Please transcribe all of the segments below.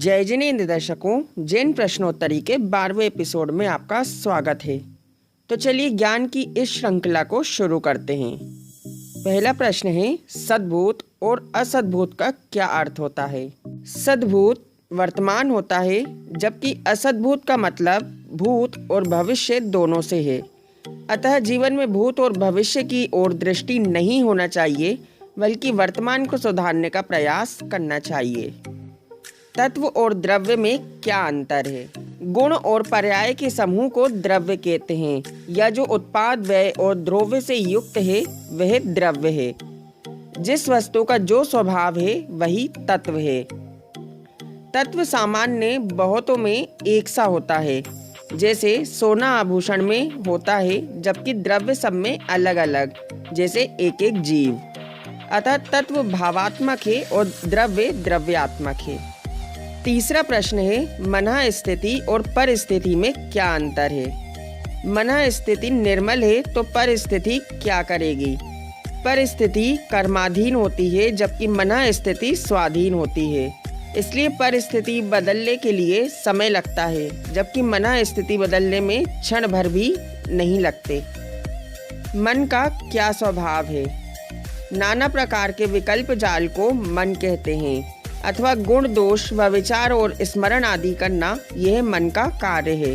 जय जिनेंद्र दर्शकों, जैन प्रश्नोत्तरी के 12वें एपिसोड में आपका स्वागत है। तो चलिए ज्ञान की इस श्रृंखला को शुरू करते हैं। पहला प्रश्न है, सद्भूत और असद्भूत का क्या अर्थ होता है? सद्भूत वर्तमान होता है, जबकि असद्भूत का मतलब भूत और भविष्य दोनों से है। अतः जीवन में भूत और भविष्य की ओर दृष्टि नहीं होना चाहिए, बल्कि वर्तमान को सुधारने का प्रयास करना चाहिए। तत्व और द्रव्य में क्या अंतर है? गुण और पर्याय के समूह को द्रव्य कहते हैं, या जो उत्पाद व्यय और द्रव्य से युक्त है वह द्रव्य है। जिस वस्तु का जो स्वभाव है वही तत्व है। तत्व सामान्य बहुतों में एक सा होता है, जैसे सोना आभूषण में होता है, जबकि द्रव्य सब में अलग अलग, जैसे एक एक जीव। अतः तत्व भावात्मक है और द्रव्य द्रव्यात्मक है। तीसरा प्रश्न है, मनः स्थिति और परिस्थिति में क्या अंतर है? मनः स्थिति निर्मल है तो परिस्थिति क्या करेगी? परिस्थिति कर्माधीन होती है, जबकि मनः स्थिति स्वाधीन होती है। इसलिए परिस्थिति बदलने के लिए समय लगता है, जबकि मनः स्थिति बदलने में क्षण भर भी नहीं लगते। मन का क्या स्वभाव है? नाना प्रकार के विकल्प जाल को मन कहते हैं, अथवा गुण दोष व विचार और स्मरण आदि करना यह मन का कार्य है।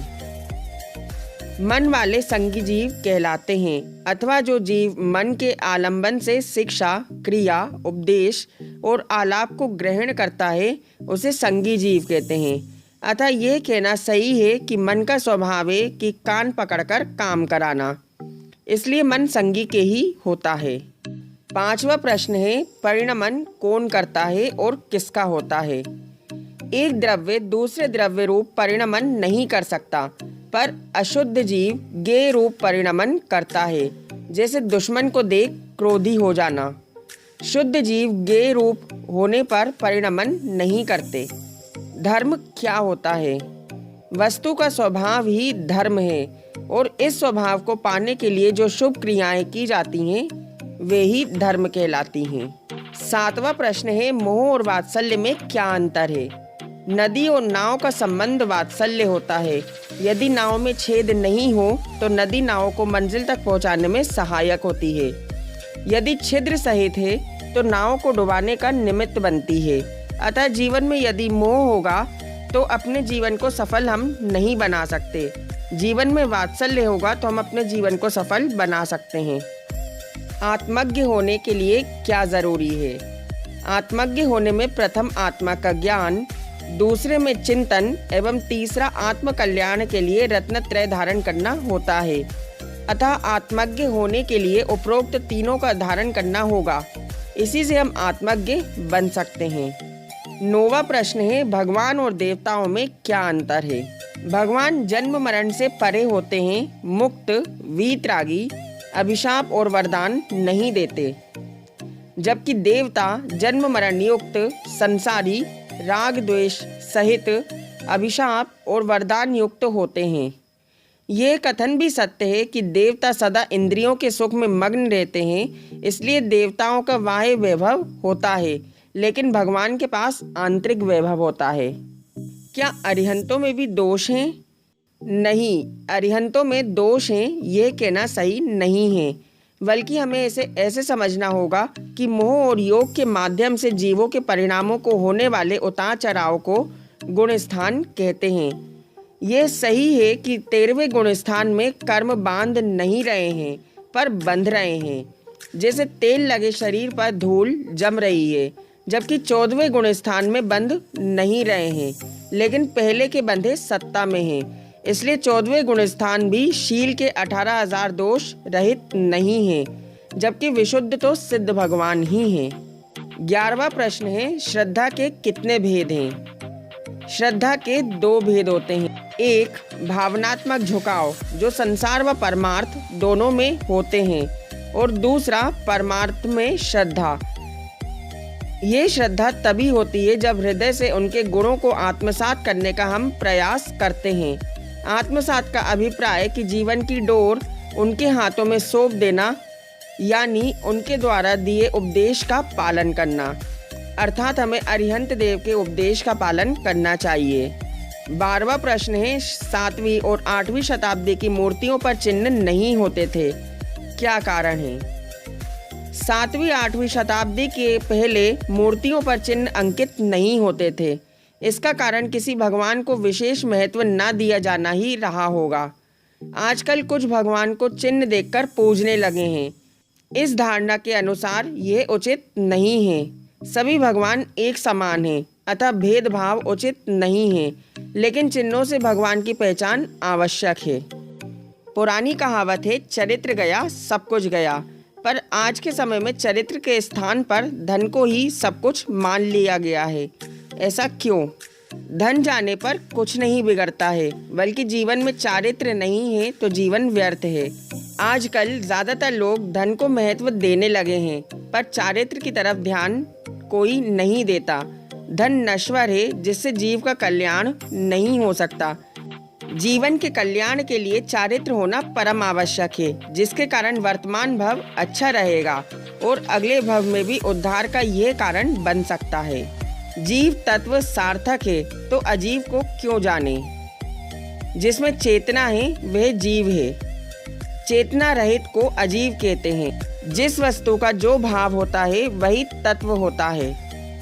मन वाले संगी जीव कहलाते हैं, अथवा जो जीव मन के आलंबन से शिक्षा, क्रिया, उपदेश और आलाप को ग्रहण करता है उसे संगी जीव कहते हैं। अतः यह कहना सही है कि मन का स्वभाव है कि कान पकड़कर काम कराना, इसलिए मन संगी के ही होता है। पांचवा प्रश्न है, परिणमन कौन करता है और किसका होता है? एक द्रव्य दूसरे द्रव्य रूप परिणमन नहीं कर सकता, पर अशुद्ध जीव ज्ञेय रूप परिणमन करता है, जैसे दुश्मन को देख क्रोधी हो जाना। शुद्ध जीव ज्ञेय रूप होने पर परिणमन नहीं करते। धर्म क्या होता है? वस्तु का स्वभाव ही धर्म है, और इस स्वभाव को पाने के लिए जो शुभ क्रियाएं की जाती हैं वे ही धर्म कहलाती हैं। सातवां प्रश्न है, मोह और वात्सल्य में क्या अंतर है? नदी और नाव का संबंध वात्सल्य होता है। यदि नाव में छेद नहीं हो तो नदी नाव को मंजिल तक पहुंचाने में सहायक होती है। यदि छिद्र सहित है तो नाव को डुबाने का निमित्त बनती है। अतः जीवन में यदि मोह होगा तो अपने जीवन को सफल हम नहीं बना सकते। जीवन में वात्सल्य होगा तो हम अपने जीवन को सफल बना सकते हैं। आत्मज्ञ होने के लिए क्या जरूरी है? आत्मज्ञ होने में प्रथम आत्मा का ज्ञान, दूसरे में चिंतन एवं तीसरा आत्म कल्याण के लिए रत्नत्रय धारण करना होता है। अतः आत्मज्ञ होने के लिए उपरोक्त तीनों का धारण करना होगा। इसी से हम आत्मज्ञ बन सकते हैं। नौवां प्रश्न है, भगवान और देवताओं में क्या अंतर है? भगवान जन्म मरण से परे होते हैं, मुक्त, वीतरागी, अभिशाप और वरदान नहीं देते, जबकि देवता जन्म मरण युक्त, संसारी, राग द्वेष सहित अभिशाप और वरदान युक्त होते हैं। ये कथन भी सत्य है कि देवता सदा इंद्रियों के सुख में मग्न रहते हैं, इसलिए देवताओं का बाह्य वैभव होता है, लेकिन भगवान के पास आंतरिक वैभव होता है। क्या अरिहंतों में भी दोष हैं? नहीं, अरिहंतों में दोष हैं यह कहना सही नहीं है, बल्कि हमें इसे ऐसे समझना होगा कि मोह और योग के माध्यम से जीवों के परिणामों को होने वाले उतार चढ़ाव को गुण स्थान कहते हैं। यह सही है कि 13वें गुण स्थान में कर्म बांध नहीं रहे हैं, पर बंध रहे हैं, जैसे तेल लगे शरीर पर धूल जम रही है, जबकि 14वें गुण स्थान में बंध नहीं रहे हैं, लेकिन पहले के बंधे सत्ता में हैं। इसलिए 14वें गुण स्थान भी शील के 18,000 दोष रहित नहीं है, जबकि विशुद्ध तो सिद्ध भगवान ही हैं। 11वां प्रश्न है, श्रद्धा के कितने भेद हैं? श्रद्धा के 2 भेद होते हैं। एक, भावनात्मक झुकाव जो संसार व परमार्थ दोनों में होते हैं, और दूसरा परमार्थ में श्रद्धा। ये श्रद्धा तभी होती है जब हृदय से उनके गुणों को आत्मसात करने का हम प्रयास करते हैं। आत्मसात का अभिप्राय कि जीवन की डोर उनके हाथों में सौंप देना, यानी उनके द्वारा दिए उपदेश का पालन करना। अर्थात हमें अरिहंत देव के उपदेश का पालन करना चाहिए। 12वां प्रश्न है, 7वीं और 8वीं शताब्दी की मूर्तियों पर चिन्ह नहीं होते थे, क्या कारण है? 7वीं 8वीं शताब्दी के पहले मूर्तियों पर चिन्ह अंकित नहीं होते थे। इसका कारण किसी भगवान को विशेष महत्व न दिया जाना ही रहा होगा। आजकल कुछ भगवान को चिन्ह देखकर पूजने लगे हैं। इस धारणा के अनुसार यह उचित नहीं है। सभी भगवान एक समान हैं, अतः भेदभाव उचित नहीं है, लेकिन चिन्हों से भगवान की पहचान आवश्यक है। पुरानी कहावत है, चरित्र गया सब कुछ गया, पर आज के समय में चरित्र के स्थान पर धन को ही सब कुछ मान लिया गया है। ऐसा क्यों? धन जाने पर कुछ नहीं बिगड़ता है, बल्कि जीवन में चारित्र नहीं है तो जीवन व्यर्थ है। आजकल ज्यादातर लोग धन को महत्व देने लगे हैं, पर चारित्र की तरफ ध्यान कोई नहीं देता। धन नश्वर है, जिससे जीव का कल्याण नहीं हो सकता। जीवन के कल्याण के लिए चारित्र होना परम आवश्यक है, जिसके कारण वर्तमान भव अच्छा रहेगा और अगले भव में भी उद्धार का यह कारण बन सकता है। जीव तत्व सार्थक है तो अजीव को क्यों जाने? जिसमें चेतना है वह जीव है। चेतना रहित को अजीव कहते हैं। जिस वस्तु का जो भाव होता है वही तत्व होता है।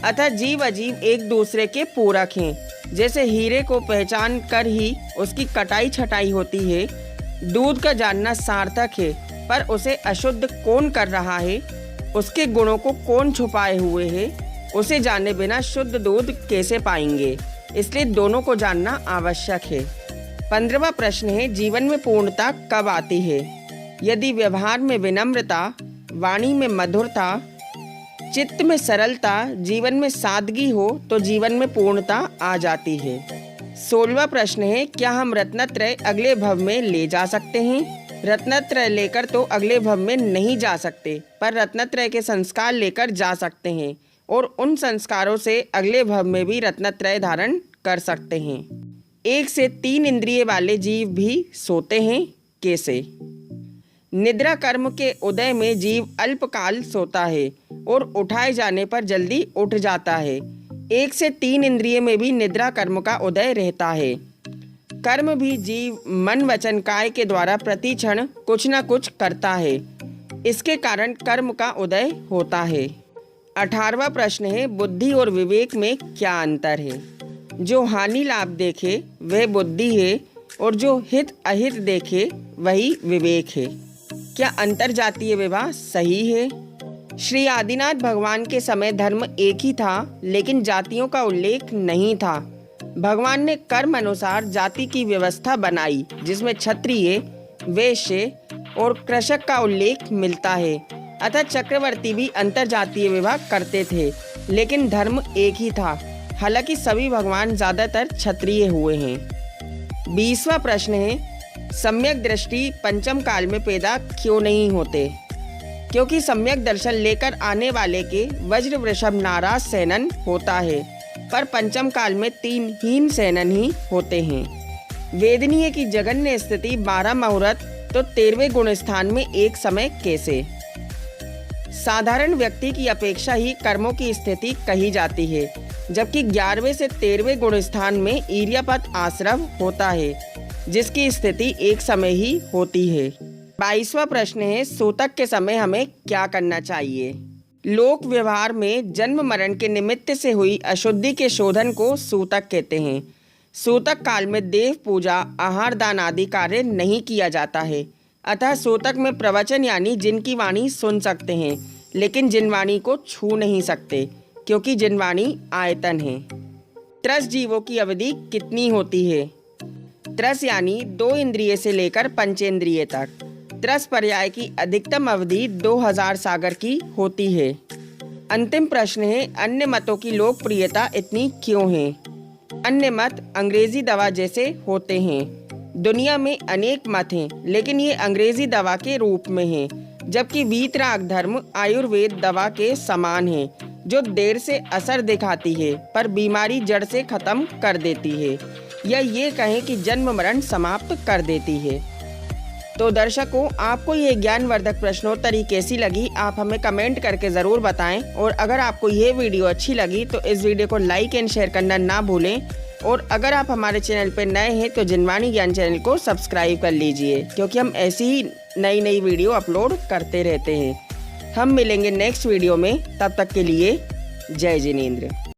अतः जीव अजीव एक दूसरे के पूरक हैं। जैसे हीरे को पहचान कर ही उसकी कटाई छटाई होती है, दूध का जानना सार्थक है, पर उसे अशुद्ध कौन कर रहा है, उसके गुणों को कौन छुपाए हुए है, उसे जाने बिना शुद्ध दूध कैसे पाएंगे? इसलिए दोनों को जानना आवश्यक है। 15वां प्रश्न है, जीवन में पूर्णता कब आती है? यदि व्यवहार में विनम्रता, वाणी में मधुरता, चित्त में सरलता, जीवन में सादगी हो तो जीवन में पूर्णता आ जाती है। 16वां प्रश्न है, क्या हम रत्नत्रय अगले भव में ले जा सकते हैं? रत्नत्रय लेकर तो अगले भव में नहीं जा सकते, पर रत्नत्रय के संस्कार लेकर जा सकते हैं और उन संस्कारों से अगले भव में भी रत्नत्रय धारण कर सकते हैं। 1 से 3 इंद्रिय वाले जीव भी सोते हैं, कैसे? निद्रा कर्म के उदय में जीव अल्पकाल सोता है और उठाए जाने पर जल्दी उठ जाता है। 1 से 3 इंद्रिय में भी निद्रा कर्म का उदय रहता है। कर्म भी जीव मन वचन काय के द्वारा प्रति क्षण कुछ न कुछ करता है। इसके कारण कर्म का उदय होता है। 18वां प्रश्न है, बुद्धि और विवेक में क्या अंतर है? जो हानि लाभ देखे वह बुद्धि है और जो हित अहित देखे वही विवेक है। क्या अंतर जातीय विवाह सही है? श्री आदिनाथ भगवान के समय धर्म एक ही था, लेकिन जातियों का उल्लेख नहीं था। भगवान ने कर्म अनुसार जाति की व्यवस्था बनाई, जिसमें क्षत्रिय, वैश्य और कृषक का उल्लेख मिलता है। अतः चक्रवर्ती भी अंतर जातीय विवाह करते थे, लेकिन धर्म एक ही था। हालांकि सभी भगवान ज्यादातर क्षत्रिय हुए हैं। 20वां प्रश्न है, सम्यक दृष्टि पंचम काल में पैदा क्यों नहीं होते? क्योंकि सम्यक दर्शन लेकर आने वाले के वज्र वृषभ नाराज सेनन होता है, पर पंचम काल में 3 हीन सेनन ही होते हैं। वेदनीय की जघन्य स्थिति 12 मुहूर्त तो 13वें गुण स्थान में एक समय कैसे? साधारण व्यक्ति की अपेक्षा ही कर्मों की स्थिति कही जाती है, जबकि 11वें से 13वें गुण स्थान में ईर्यापत आश्रव होता है, जिसकी स्थिति एक समय ही होती है। 22वां प्रश्न है, सूतक के समय हमें क्या करना चाहिए? लोक व्यवहार में जन्म मरण के निमित्त से हुई अशुद्धि के शोधन को सूतक कहते हैं। सूतक काल में देव पूजा, आहार दान आदि कार्य नहीं किया जाता है। अतः सूतक में प्रवचन यानी जिनकी वाणी सुन सकते हैं, लेकिन जिनवाणी को छू नहीं सकते, क्योंकि जिनवाणी आयतन है। त्रस जीवों की अवधि कितनी होती है? त्रस यानी 2 इंद्रिय से लेकर पंचेंद्रिय तक। त्रस पर्याय की अधिकतम अवधि 2000 सागर की होती है। अंतिम प्रश्न है, अन्य मतों की लोकप्रियता इतनी क्यों है? अन्य मत अंग्रेजी दवा जैसे होते हैं। दुनिया में अनेक मत हैं, लेकिन ये अंग्रेजी दवा के रूप में हैं, जबकि वीतराग धर्म आयुर्वेद दवा के समान है, जो देर से असर दिखाती है पर बीमारी जड़ से खत्म कर देती है, या ये कहें कि जन्म मरण समाप्त कर देती है। तो दर्शकों, आपको ये ज्ञानवर्धक प्रश्नोत्तरी कैसी लगी, आप हमें कमेंट करके ज़रूर बताएं। और अगर आपको ये वीडियो अच्छी लगी तो इस वीडियो को लाइक एंड शेयर करना ना भूलें। और अगर आप हमारे चैनल पर नए हैं तो जिनवाणी ज्ञान चैनल को सब्सक्राइब कर लीजिए, क्योंकि हम ऐसी ही नई वीडियो अपलोड करते रहते हैं। हम मिलेंगे नेक्स्ट वीडियो में, तब तक के लिए जय जिनेंद्र।